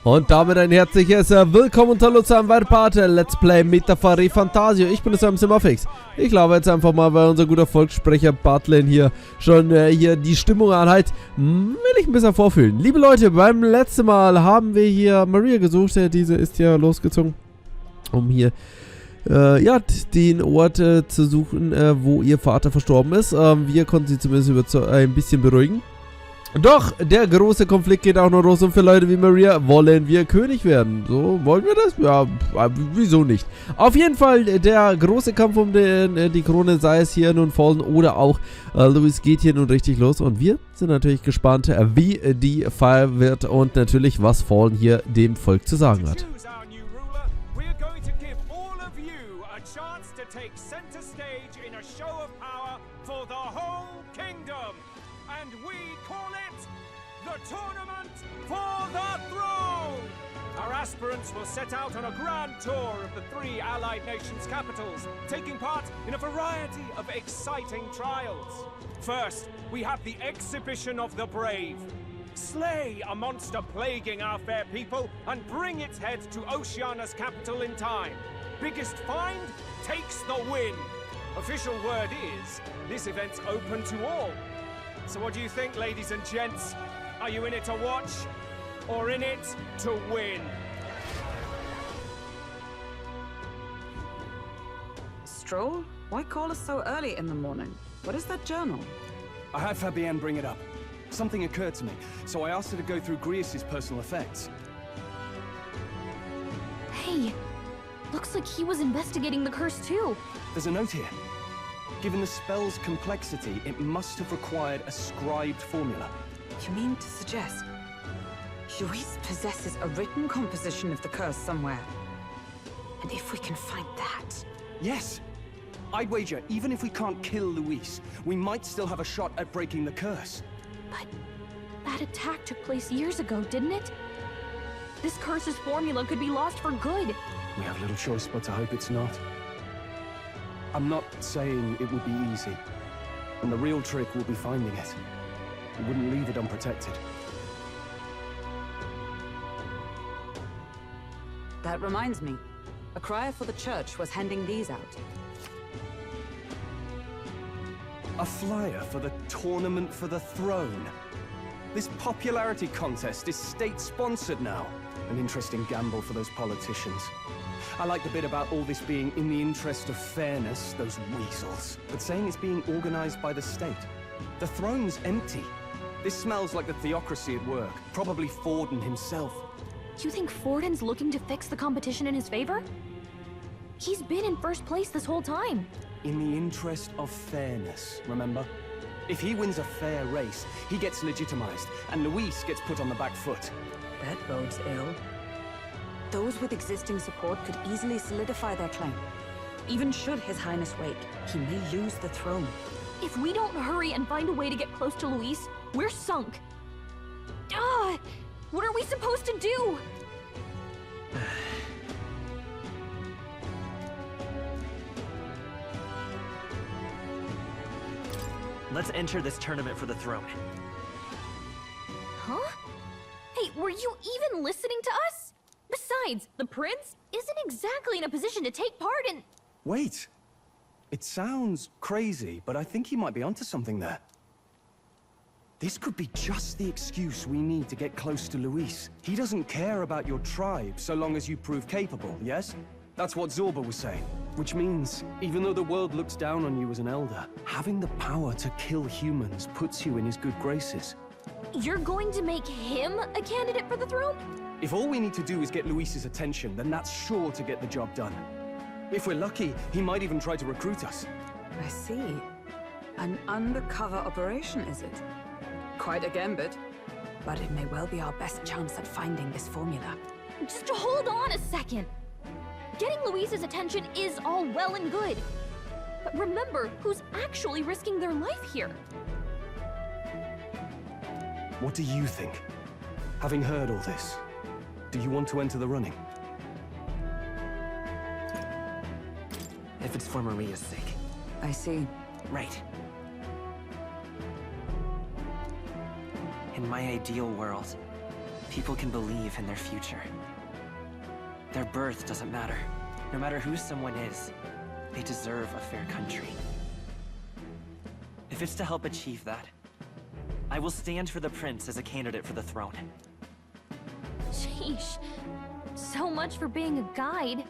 Und damit ein herzliches Willkommen und Hallo zu einem weiteren Part Let's Play mit der ReFantazio. Ich bin es am Simmerfix. Ich glaube jetzt einfach mal, weil unser guter Volkssprecher Bartlin hier schon hier die Stimmung anhält, will ich ein bisschen vorfühlen. Liebe Leute, beim letzten Mal haben wir hier Maria gesucht. Diese ist ja losgezogen, um hier ja, den Ort zu suchen, wo ihr Vater verstorben ist. Wir konnten sie zumindest ein bisschen beruhigen. Doch, der große Konflikt geht auch noch los und für Leute wie Maria wollen wir König werden. So, wollen wir das? Ja, wieso nicht? Auf jeden Fall, der große Kampf um die Krone, sei es hier nun Fallen oder auch Louis, geht hier nun richtig los. Und wir sind natürlich gespannt, wie die Feier wird und natürlich, was Fallen hier dem Volk zu sagen hat. Aspirants will set out on a grand tour of the 3 allied nations' capitals, taking part in a variety of exciting trials. First, we have the exhibition of the brave. Slay a monster plaguing our fair people and bring its head to Oceania's capital in time. Biggest find takes the win. Official word is, this event's open to all. So what do you think, ladies and gents? Are you in it to watch, or in it to win? Stroll? Why call us so early in the morning? What is that journal? I had Fabienne bring it up. Something occurred to me, so I asked her to go through Grius' personal effects. Hey, looks like he was investigating the curse too. There's a note here. Given the spell's complexity, it must have required a scribed formula. You mean to suggest Luis possesses a written composition of the curse somewhere? And if we can find that... Yes! I'd wager, even if we can't kill Luis, we might still have a shot at breaking the curse. But that attack took place years ago, didn't it? This curse's formula could be lost for good. We have little choice but to hope it's not. I'm not saying it would be easy. And the real trick will be finding it. We wouldn't leave it unprotected. That reminds me. A crier for the church was handing these out. A flyer for the Tournament for the Throne. This popularity contest is state-sponsored now. An interesting gamble for those politicians. I like the bit about all this being in the interest of fairness, those weasels. But saying it's being organized by the state. The throne's empty. This smells like the theocracy at work. Probably Forden himself. You think Forden's looking to fix the competition in his favor? He's been in first place this whole time. In the interest of fairness, remember? If he wins a fair race, he gets legitimized, and Luis gets put on the back foot. That bodes ill. Those with existing support could easily solidify their claim. Even should His Highness wake, he may lose the throne. If we don't hurry and find a way to get close to Luis, we're sunk. What are we supposed to do? Let's enter this tournament for the throne. Huh? Hey, were you even listening to us? Besides, the prince isn't exactly in a position to take part in... Wait. It sounds crazy, but I think he might be onto something there. This could be just the excuse we need to get close to Luis. He doesn't care about your tribe so long as you prove capable, yes? That's what Zorba was saying. Which means, even though the world looks down on you as an elder, having the power to kill humans puts you in his good graces. You're going to make him a candidate for the throne? If all we need to do is get Luis's attention, then that's sure to get the job done. If we're lucky, he might even try to recruit us. I see. An undercover operation, is it? Quite a gambit. But it may well be our best chance at finding this formula. Just hold on a second. Getting Luis's attention is all well and good. But remember who's actually risking their life here. What do you think? Having heard all this, do you want to enter the running? If it's for Maria's sake. I see. Right. In my ideal world, People can believe in their future. Their birth doesn't matter. No matter who someone is, they deserve a fair country. If it's to help achieve that, I will stand for the prince as a candidate for the throne. Sheesh. So much for being a guide.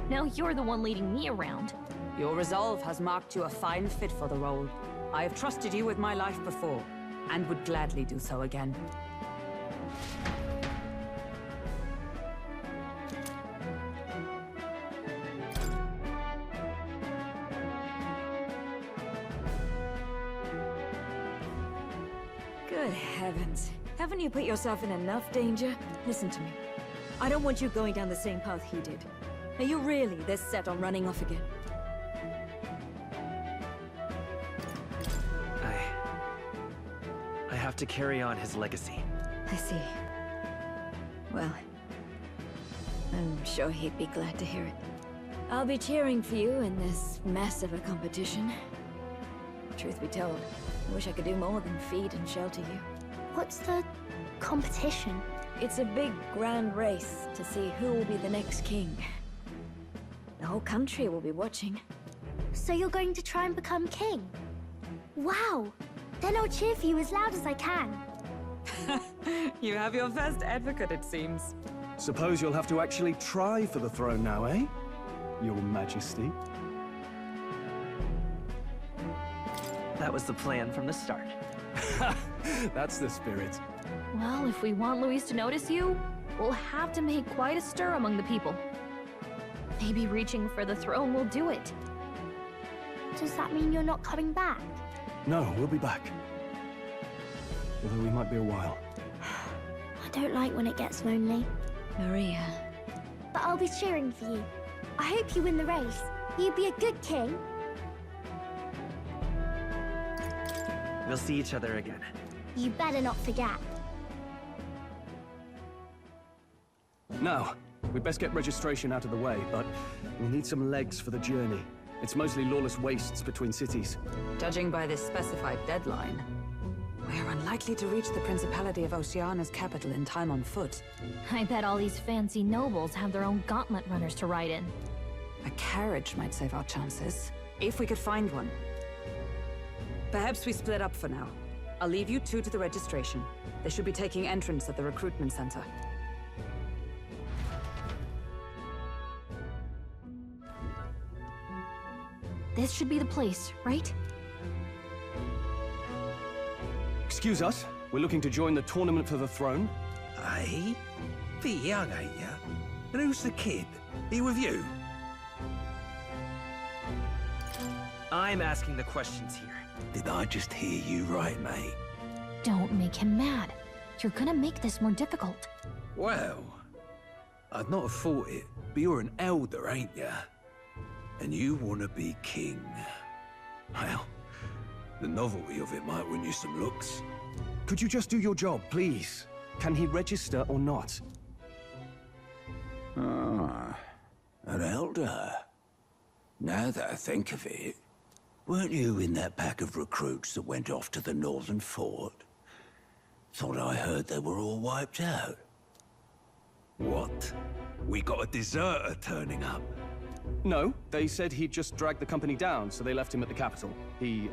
Now you're the one leading me around. Your resolve has marked you a fine fit for the role. I have trusted you with my life before, and would gladly do so again. Good heavens. Haven't you put yourself in enough danger? Listen to me. I don't want you going down the same path he did. Are you really this set on running off again? I have to carry on his legacy. I see. Well, I'm sure he'd be glad to hear it. I'll be cheering for you in this mess of a competition. Truth be told, I wish I could do more than feed and shelter you. What's the competition? It's a big, grand race to see who will be the next king. The whole country will be watching. So you're going to try and become king? Wow! Then I'll cheer for you as loud as I can. You have your first advocate, it seems. Suppose you'll have to actually try for the throne now, eh? Your Majesty. That was the plan from the start. That's the spirit. Well, if we want Luis to notice you, we'll have to make quite a stir among the people. Maybe reaching for the throne will do it. Does that mean you're not coming back? No, we'll be back. Although we might be a while. I don't like when it gets lonely. Maria. But I'll be cheering for you. I hope you win the race. You'd be a good king. We'll see each other again. You better not forget. Now, we'd best get registration out of the way, but we'll need some legs for the journey. It's mostly lawless wastes between cities. Judging by this specified deadline, we're unlikely to reach the Principality of Oceania's capital in time on foot. I bet all these fancy nobles have their own gauntlet runners to ride in. A carriage might save our chances, if we could find one. Perhaps we split up for now. I'll leave you two to the registration. They should be taking entrance at the recruitment center. This should be the place, right? Excuse us, we're looking to join the tournament for the throne. Eh? Bit young, ain't ya? And who's the kid? He with you? I'm asking the questions here. Did I just hear you right, mate? Don't make him mad. You're gonna make this more difficult. Well, I'd not have thought it, but you're an elder, ain't ya? And you want to be king. Well, the novelty of it might win you some looks. Could you just do your job, please? Can he register or not? Ah, an elder. Now that I think of it, weren't you in that pack of recruits that went off to the northern fort? Thought I heard they were all wiped out. What? We got a deserter turning up? No, they said he'd just dragged the company down, so they left him at the capital. He,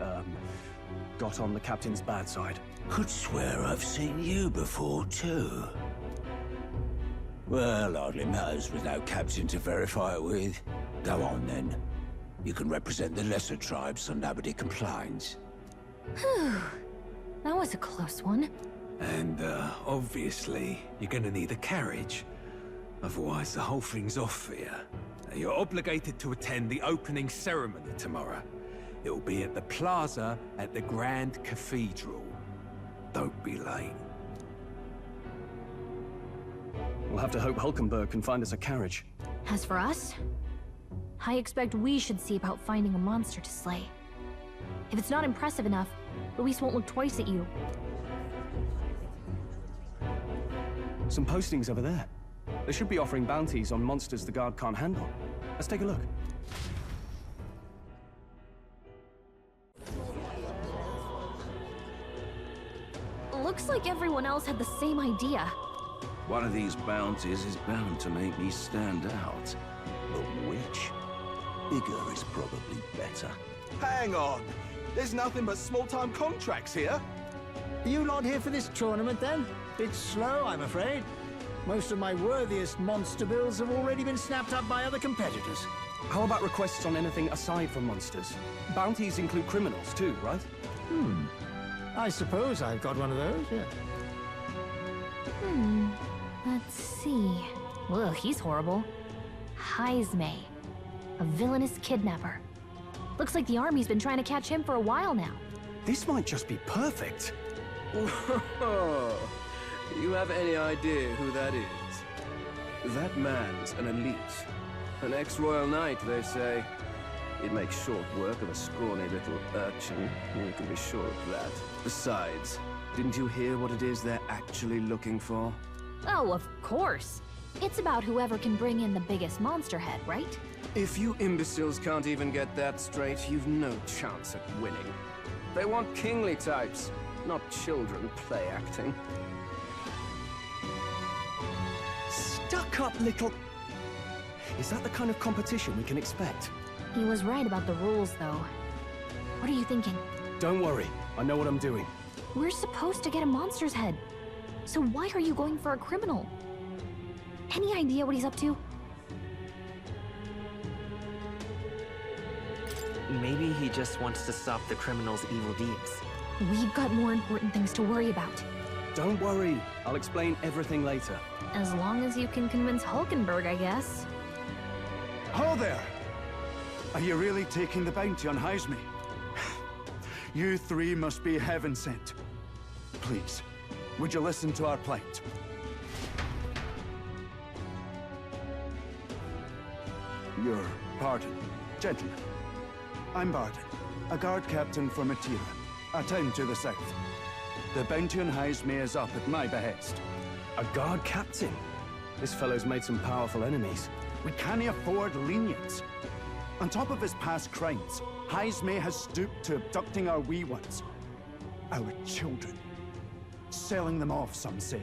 got on the captain's bad side. Could swear I've seen you before, too. Well, hardly matters with no captain to verify it with. Go on, then. You can represent the lesser tribes so nobody complains. Whew. That was a close one. And, obviously, you're gonna need a carriage. Otherwise, the whole thing's off for you. You're obligated to attend the opening ceremony tomorrow. It'll be at the plaza at the Grand Cathedral. Don't be late. We'll have to hope Hulkenberg can find us a carriage. As for us, I expect we should see about finding a monster to slay. If it's not impressive enough, Luis won't look twice at you. Some postings over there. They should be offering bounties on monsters the guard can't handle. Let's take a look. Looks like everyone else had the same idea. One of these bounties is bound to make me stand out. But which? Bigger is probably better. Hang on! There's nothing but small-time contracts here. Are you not here for this tournament then? Bit slow, I'm afraid. Most of my worthiest monster bills have already been snapped up by other competitors. How about requests on anything aside from monsters? Bounties include criminals too, right? I suppose I've got one of those, yeah. Let's see. Ugh, he's horrible. Heisme, a villainous kidnapper. Looks like the army's been trying to catch him for a while now. This might just be perfect. You have any idea who that is? That man's an elite. An ex-royal knight, they say. It makes short work of a scrawny little urchin. You can be sure of that. Besides, didn't you hear what it is they're actually looking for? Oh, of course. It's about whoever can bring in the biggest monster head, right? If you imbeciles can't even get that straight, you've no chance at winning. They want kingly types, not children play acting. Stuck-up little... Is that the kind of competition we can expect? He was right about the rules, though. What are you thinking? Don't worry, I know what I'm doing. We're supposed to get a monster's head. So why are you going for a criminal? Any idea what he's up to? Maybe he just wants to stop the criminal's evil deeds. We've got more important things to worry about. Don't worry, I'll explain everything later. As long as you can convince Hulkenberg, I guess. Ho there! Are you really taking the bounty on Heisme? You three must be heaven sent. Please, would you listen to our plight? Your pardon, gentlemen. I'm Barden, a guard captain for Matira, a town to the south. The bounty on Heisme is up at my behest. A guard captain? This fellow's made some powerful enemies. We can't afford lenience. On top of his past crimes, Heisme has stooped to abducting our wee ones. Our children. Selling them off, some say.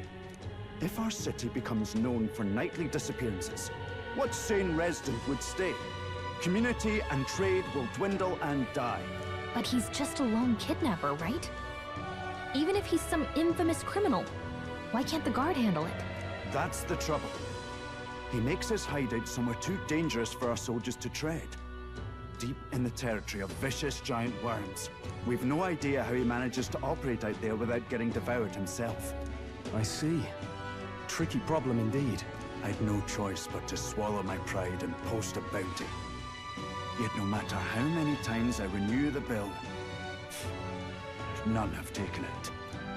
If our city becomes known for nightly disappearances, what sane resident would stay? Community and trade will dwindle and die. But he's just a lone kidnapper, right? Even if he's some infamous criminal, why can't the guard handle it? That's the trouble. He makes his hideout somewhere too dangerous for our soldiers to tread. Deep in the territory of vicious giant worms. We've no idea how he manages to operate out there without getting devoured himself. I see. Tricky problem indeed. I'd no choice but to swallow my pride and post a bounty. Yet no matter how many times I renew the bill, none have taken it.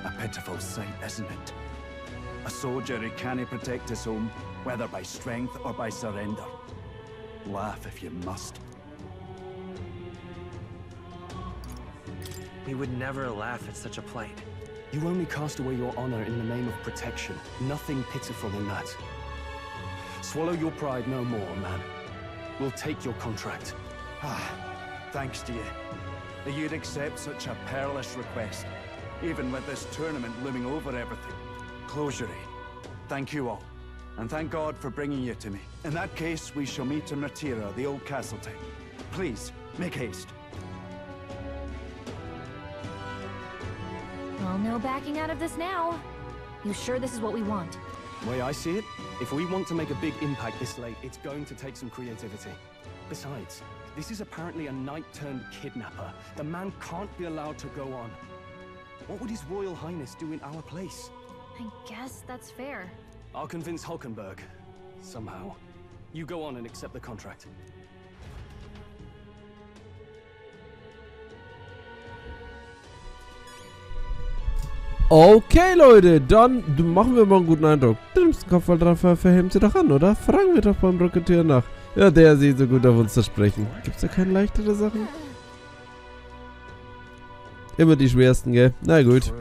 A pitiful sight, isn't it? A soldier who can't protect his home, whether by strength or by surrender. Laugh if you must. We would never laugh at such a plight. You only cast away your honor in the name of protection. Nothing pitiful in that. Swallow your pride no more, man. We'll take your contract. Thanks to you. That you'd accept such a perilous request, even with this tournament looming over everything. Closure. Thank you all, and thank God for bringing you to me. In that case, we shall meet in Matira, the old castle town. Please, make haste. Well, no backing out of this now. You sure this is what we want? The way I see it, if we want to make a big impact this late, it's going to take some creativity. Besides, this is apparently a knight-turned-kidnapper. The man can't be allowed to go on. What would His Royal Highness do in our place? I guess that's fair. I'll convince Hulkenberg. Somehow. You go on and accept the contract. Okay, Leute, dann machen wir mal einen guten Eindruck. Den Kopfballtreffer verhält sie doch an, oder? Fragen wir doch beim Rocketeer nach. Ja, der sieht so gut auf uns zu sprechen. Gibt's da keine leichtere Sachen? Immer die schwersten, gell? Na gut.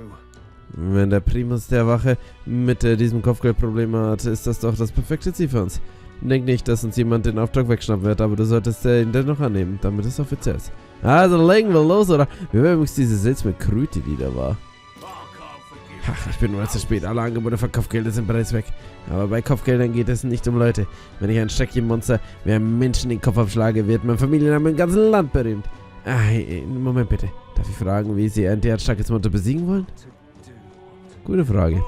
Wenn der Primus der Wache mit diesem Kopfgeldproblem hat, ist das doch das perfekte Ziel für uns. Denk nicht, dass uns jemand den Auftrag wegschnappen wird, aber du solltest ihn dennoch annehmen, damit es offiziell ist. Also legen wir los, oder? Wie war übrigens diese seltsame Kröte, die da war? Ach, ich bin nur zu spät. Alle Angebote für Kopfgelder sind bereits weg. Aber bei Kopfgeldern geht es nicht um Leute. Wenn ich ein Schreckchenmonster wie ein Menschen den Kopf abschlage, wird mein Familienname im ganzen Land berühmt. Moment bitte. Darf ich fragen, wie Sie ein derart starkes Monster besiegen wollen? Gute Frage.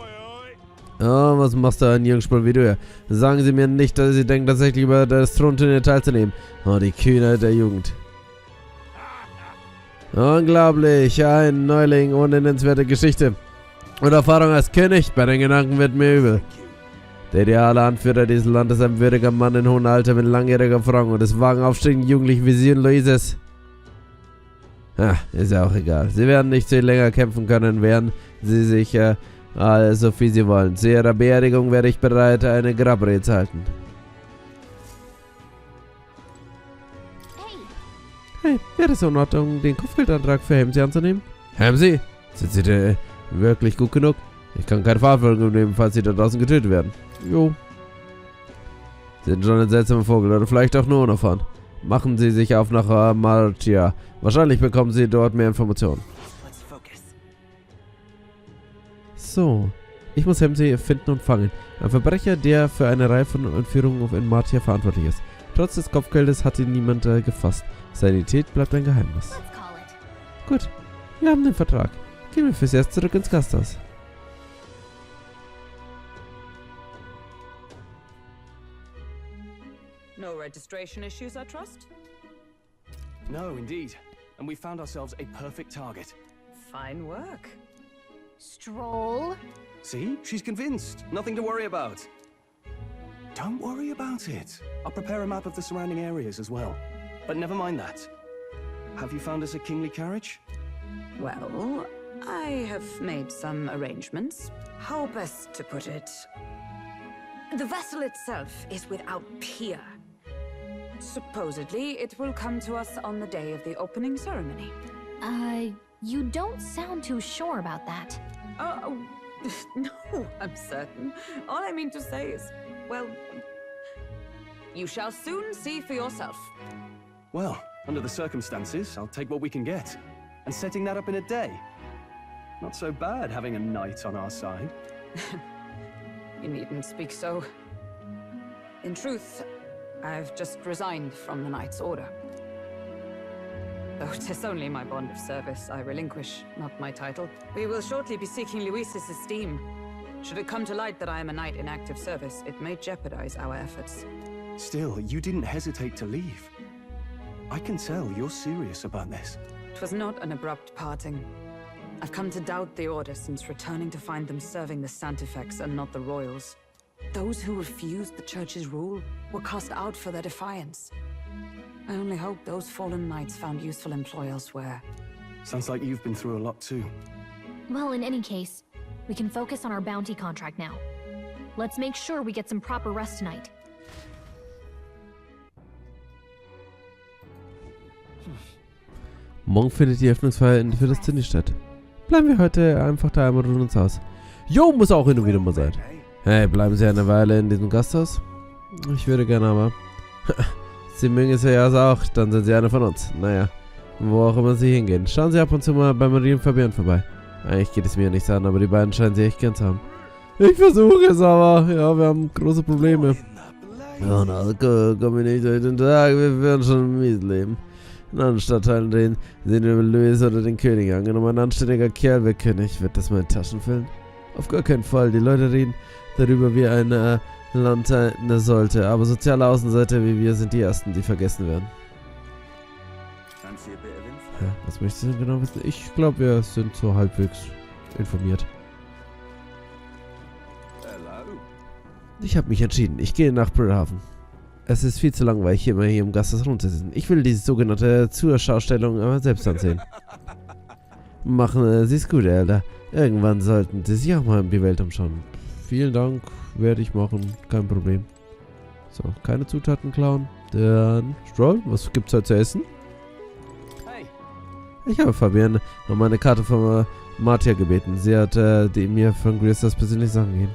Oh, was machst du ein Jungspund wie du ja? Sagen Sie mir nicht, dass Sie denken, tatsächlich über das Thronturnier teilzunehmen. Oh, die Kühnheit der Jugend. Unglaublich, ein Neuling ohne nennenswerte Geschichte und Erfahrung als König. Bei den Gedanken wird mir übel. Der ideale Anführer dieses Landes ist ein würdiger Mann in hohem Alter mit langjähriger Erfahrung und des vagen aufstrebenden Jugendlichen wie Sie und Luises. Ist ja auch egal. Sie werden nicht viel länger kämpfen können, während Sie sich so viel Sie wollen. Zu Ihrer Beerdigung wäre ich bereit, eine Grabrede zu halten. Hey, wäre es in Ordnung, den Kopfgeldantrag für Hamsi anzunehmen? Hamsi? Sind Sie denn wirklich gut genug? Ich kann keine Verantwortung nehmen, falls Sie da draußen getötet werden. Jo. Sie sind schon ein seltsamer Vogel oder vielleicht auch nur unerfahren. Machen Sie sich auf nach Martia. Wahrscheinlich bekommen Sie dort mehr Informationen. So. Ich muss Hamsi finden und fangen. Ein Verbrecher, der für eine Reihe von Entführungen in Martia verantwortlich ist. Trotz des Kopfgeldes hat ihn niemand gefasst. Seine Identität bleibt ein Geheimnis. Gut, wir haben den Vertrag. Gehen wir fürs Erste zurück ins Gasthaus. No registration issues, I trust? No, indeed. And we found ourselves a perfect target. Fine work. Stroll. See? She's convinced. Nothing to worry about. Don't worry about it. I'll prepare a map of the surrounding areas as well. But never mind that. Have you found us a kingly carriage? Well, I have made some arrangements. How best to put it? The vessel itself is without peer. Supposedly, it will come to us on the day of the opening ceremony. You don't sound too sure about that. Oh, no, I'm certain. All I mean to say is, well, you shall soon see for yourself. Well, under the circumstances, I'll take what we can get. And setting that up in a day. Not so bad having a knight on our side. You needn't speak so. In truth, I've just resigned from the Knight's Order. Though 'tis only my bond of service I relinquish, not my title. We will shortly be seeking Luis's esteem. Should it come to light that I am a knight in active service, it may jeopardize our efforts. Still, you didn't hesitate to leave. I can tell you're serious about this. It was not an abrupt parting. I've come to doubt the Order since returning to find them serving the Santifex and not the Royals. Those who refused the Church's rule were cast out for their defiance. I only hope those fallen knights found useful employ elsewhere. Sounds like you've been through a lot too. Well, in any case, we can focus on our bounty contract now. Let's make sure we get some proper rest tonight. Morgen findet die Öffnungsfeier für das Turnier statt. Bleiben wir heute einfach da und ruhen uns aus. Jo, muss auch hin und wieder mal sein. Hey, bleiben Sie eine Weile in diesem Gasthaus? Ich würde gerne, aber... Sie mögen es ja auch, dann sind Sie eine von uns. Naja, wo auch immer Sie hingehen. Schauen Sie ab und zu mal bei Marie und Fabian vorbei. Eigentlich geht es mir nichts an, aber die beiden scheinen Sie echt gern zu haben. Ich versuche es aber. Ja, wir haben große Probleme. Oh na, komm mir nicht durch den Tag. Wir werden schon ein mies Leben. In anderen Stadtteilen sehen wir Louis oder den König. Angenommen, ein anständiger Kerl wird König. Wird das meine Taschen füllen? Auf gar keinen Fall. Die Leute reden darüber, wie ein Land sein sollte. Aber soziale Außenseiter wie wir sind die Ersten, die vergessen werden. Ja, was möchtest du denn genau wissen? Ich glaube, wir sind so halbwegs informiert. Ich habe mich entschieden. Ich gehe nach Brillhaven. Es ist viel zu langweilig, immer hier im Gasthaus rumzusitzen. Ich will diese sogenannte Zuschaustellung selbst ansehen. Machen Sie es gut, Elder. Irgendwann sollten Sie sich auch mal um die Welt umschauen. Vielen Dank, werde ich machen. Kein Problem. So, keine Zutaten klauen. Dann, Stroll, was gibt's heute zu essen? Ich habe Fabienne um eine Karte von Martia gebeten. Sie hat mir von Gristas persönlich Sachen gegeben.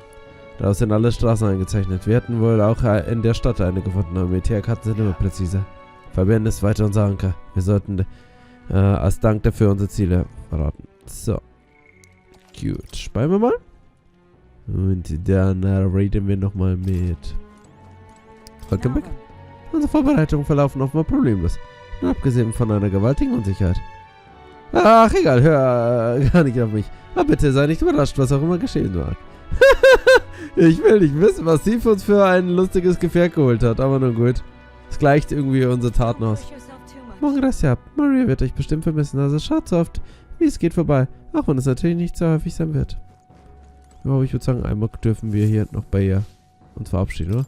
Daraus sind alle Straßen eingezeichnet. Wir hätten wohl auch in der Stadt eine gefunden, aber Militärkarten sind immer präziser. Fabienne ist weiter unser Anker. Wir sollten als Dank dafür unsere Ziele verraten. So. Gut, speichern wir mal. Und dann reden wir nochmal mit Volkenbeck. Unsere Vorbereitungen verlaufen offenbar problemlos. Und abgesehen von einer gewaltigen Unsicherheit. Ach, egal, hör gar nicht auf mich. Aber bitte sei nicht überrascht, was auch immer geschehen mag. Ich will nicht wissen, was sie für uns für ein lustiges Gefährt geholt hat, aber nun gut. Es gleicht irgendwie unsere Taten aus. Morgen Rest ab. Maria wird euch bestimmt vermissen, also schaut so oft, wie es geht vorbei. Auch wenn es natürlich nicht so häufig sein wird. Ja, ich würde sagen, einmal dürfen wir hier noch bei ihr uns verabschieden, oder?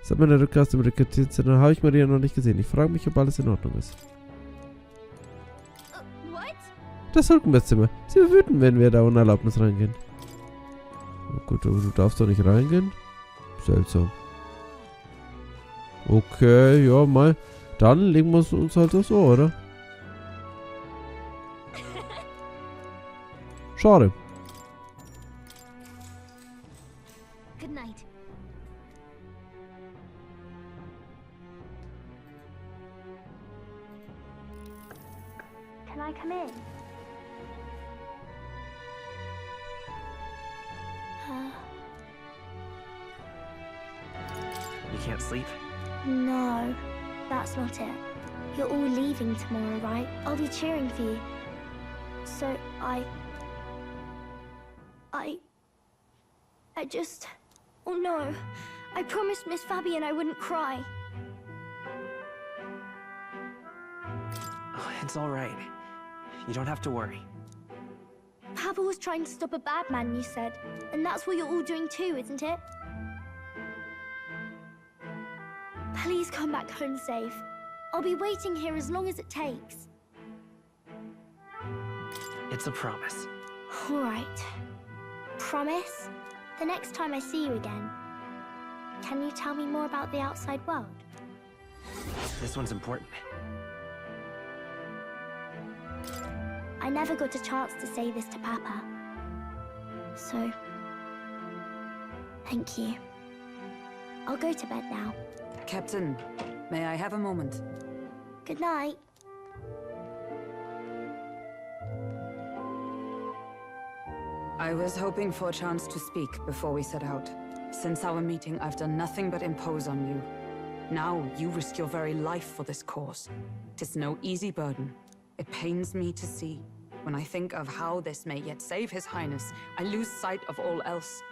Seit meiner Rückkehr aus dem Rekrutierungszentrum habe ich Maria noch nicht gesehen. Ich frage mich, ob alles in Ordnung ist. Das Hulkenbettzimmer. Sie wird wütend, wenn wir da ohne Erlaubnis reingehen. Oh gut, aber du darfst doch nicht reingehen? Seltsam. Okay, ja, mal. Dann legen wir uns halt aufs Ohr, oder? Schade. Good night. Can I come in? You can't sleep? No, that's not it. You're all leaving tomorrow, right? I'll be cheering for you. So I just... Oh no. I promised Miss Fabian I wouldn't cry. Oh, it's all right. You don't have to worry. Papa was trying to stop a bad man, you said. And that's what you're all doing too, isn't it? Please come back home safe. I'll be waiting here as long as it takes. It's a promise. All right. Promise? The next time I see you again, can you tell me more about the outside world? This one's important. I never got a chance to say this to Papa. So, thank you. I'll go to bed now. Captain, may I have a moment? Good night. I was hoping for a chance to speak before we set out. Since our meeting, I've done nothing but impose on you. Now you risk your very life for this cause. 'Tis no easy burden. It pains me to see. When I think of how this may yet save His Highness, I lose sight of all else.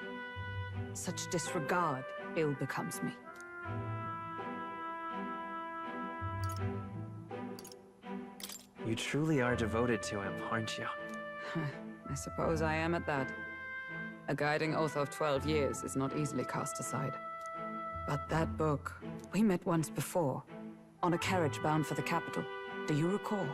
Such disregard ill becomes me. You truly are devoted to him, aren't you? I suppose I am at that. A guiding oath of 12 years is not easily cast aside. But that book, we met once before, on a carriage bound for the capital. Do you recall?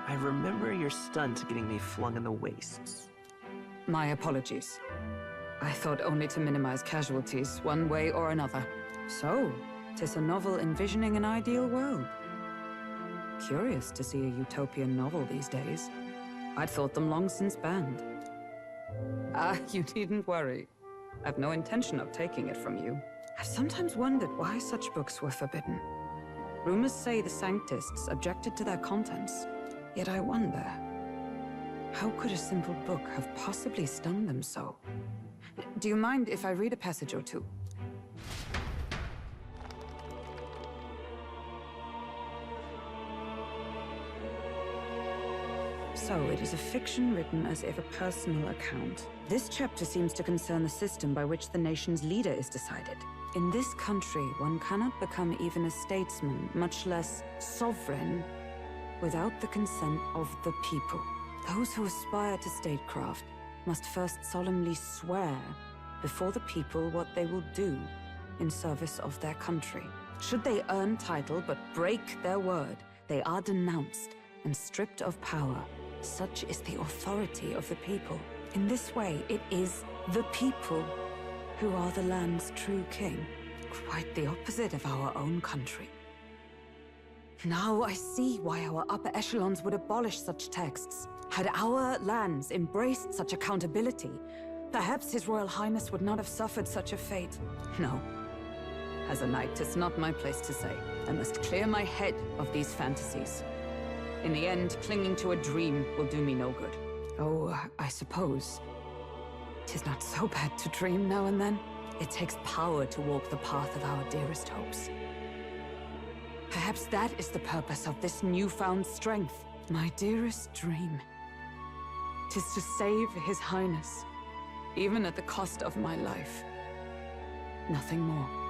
I remember your stunt getting me flung in the wastes. My apologies. I thought only to minimize casualties, one way or another. So, 'tis a novel envisioning an ideal world. Curious to see a utopian novel these days. I'd thought them long since banned. You needn't worry. I've no intention of taking it from you. I've sometimes wondered why such books were forbidden. Rumors say the Sanctists objected to their contents. Yet I wonder, how could a simple book have possibly stung them so? Do you mind if I read a passage or two? So, it is a fiction written as if a personal account. This chapter seems to concern the system by which the nation's leader is decided. In this country, one cannot become even a statesman, much less sovereign, without the consent of the people. Those who aspire to statecraft must first solemnly swear before the people what they will do in service of their country. Should they earn title but break their word, they are denounced and stripped of power. Such is the authority of the people. In this way, it is the people who are the land's true king. Quite the opposite of our own country. Now I see why our upper echelons would abolish such texts. Had our lands embraced such accountability, perhaps His Royal Highness would not have suffered such a fate. No. As a knight, 'tis not my place to say. I must clear my head of these fantasies. In the end, clinging to a dream will do me no good. Oh, I suppose 'tis not so bad to dream now and then. It takes power to walk the path of our dearest hopes. Perhaps that is the purpose of this newfound strength. My dearest dream. 'Tis to save His Highness, even at the cost of my life. Nothing more.